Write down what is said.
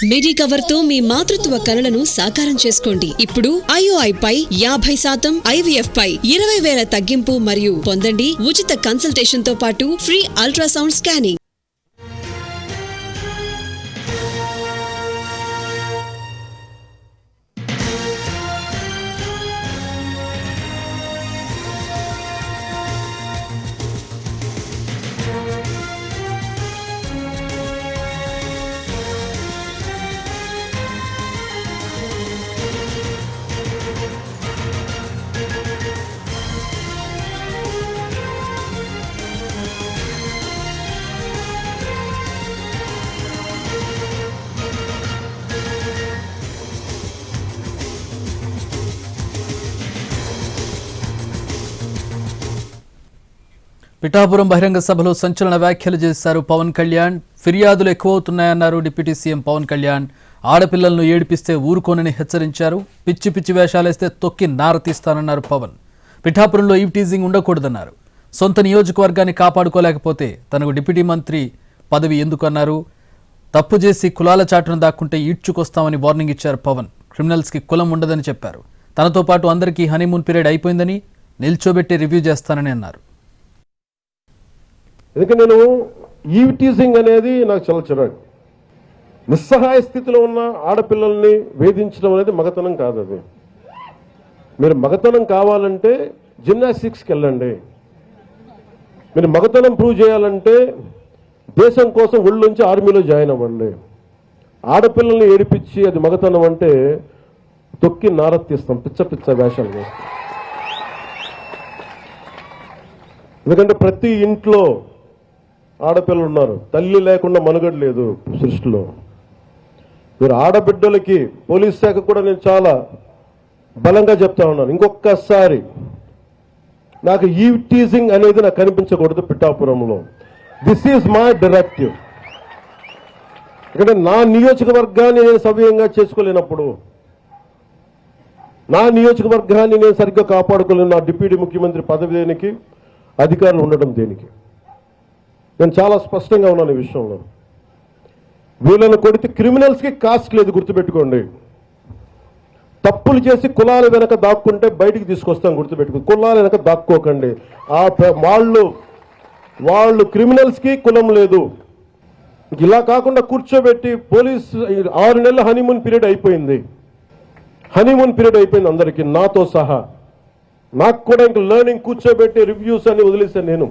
Medicover తో మీ మాతృత్వ కలలను సాకారం చేసుకోండి. ఇప్పుడు IOI పై 50%, IVF పై 20,000 తగ్గింపు మరియు పొందండి ఉచిత కన్సల్టేషన్ తో పాటు ఫ్రీ అల్ట్రాసౌండ్ స్కానింగ్. పిఠాపురం బహిరంగ సభలో సంచలన వ్యాఖ్యలు చేశారు పవన్ కళ్యాణ్. ఫిర్యాదులు ఎక్కువవుతున్నాయన్నారు డిప్యూటీ సీఎం పవన్ కళ్యాణ్. ఆడపిల్లలను ఏడిపిస్తే ఊరుకోనని హెచ్చరించారు. పిచ్చి పిచ్చి వేషాలేస్తే తొక్కి నారతీస్తానన్నారు పవన్. పిఠాపురంలో ఈవ్ టీజింగ్ ఉండకూడదన్నారు. సొంత నియోజకవర్గాన్ని కాపాడుకోలేకపోతే తనకు డిప్యూటీ మంత్రి పదవి ఎందుకన్నారు. తప్పు చేసి కులాల చాటును దాక్కుంటే ఈడ్చుకొస్తామని వార్నింగ్ ఇచ్చారు పవన్. క్రిమినల్స్కి కులం ఉండదని చెప్పారు. తనతో పాటు అందరికీ హనీమూన్ పీరియడ్ అయిపోయిందని, నిల్చోబెట్టి రివ్యూ చేస్తానని అన్నారు. ఎందుకంటే నేను ఈవ్ టీజింగ్ అనేది నాకు చాలా చిరాకు. నిస్సహాయ స్థితిలో ఉన్న ఆడపిల్లల్ని వేధించడం అనేది మగతనం కాదు. అది మీరు మగతనం కావాలంటే జిమ్నాస్టిక్స్కి వెళ్ళండి. మీరు మగతనం ప్రూవ్ చేయాలంటే దేశం కోసం ఒళ్ళుంచి ఆర్మీలో జాయిన్ అవ్వండి. ఆడపిల్లల్ని ఏడిపించి అది మగతనం అంటే తొక్కి నారతీస్తాం, పిచ్చ పిచ్చ వేషాలు వేస్తాం. ఎందుకంటే ప్రతి ఇంట్లో ఆడపిల్లలు ఉన్నారు. తల్లి లేకుండా మనుగడ లేదు సృష్టిలో. మీరు ఆడబిడ్డలకి పోలీస్ శాఖ కూడా నేను చాలా బలంగా చెప్తా ఉన్నాను. ఇంకొకసారి నాకు ఈవ్ టీజింగ్ అనేది నాకు కనిపించకూడదు పిఠాపురంలో. This is my directive. ఎందుకంటే నా నియోజకవర్గాన్ని నేను సవ్యంగా చేసుకోలేనప్పుడు, నా నియోజకవర్గాన్ని నేను సరిగ్గా కాపాడుకోలేను. నా డిప్యూటీ ముఖ్యమంత్రి పదవి దేనికి, అధికారులు ఉండడం దేనికి? నేను చాలా స్పష్టంగా ఉన్నాను ఈ విషయంలో. వీళ్ళని కొడితే క్రిమినల్స్కి కాస్ట్ లేదు, గుర్తుపెట్టుకోండి. తప్పులు చేసి కులాల వెనక దాక్కుంటే బయటికి తీసుకొస్తాం, గుర్తుపెట్టుకో. కులాల వెనక దాక్కోకండి. వాళ్ళు క్రిమినల్స్కి కులం లేదు. ఇలా కాకుండా కూర్చోబెట్టి పోలీస్ 6 నెలల హనీమూన్ పీరియడ్ అయిపోయింది. హనీమూన్ పీరియడ్ అయిపోయింది అందరికీ, నాతో సహా. నాకు కూడా ఇంక లెర్నింగ్ కూర్చోబెట్టి రివ్యూస్ అని వదిలేశాను నేను.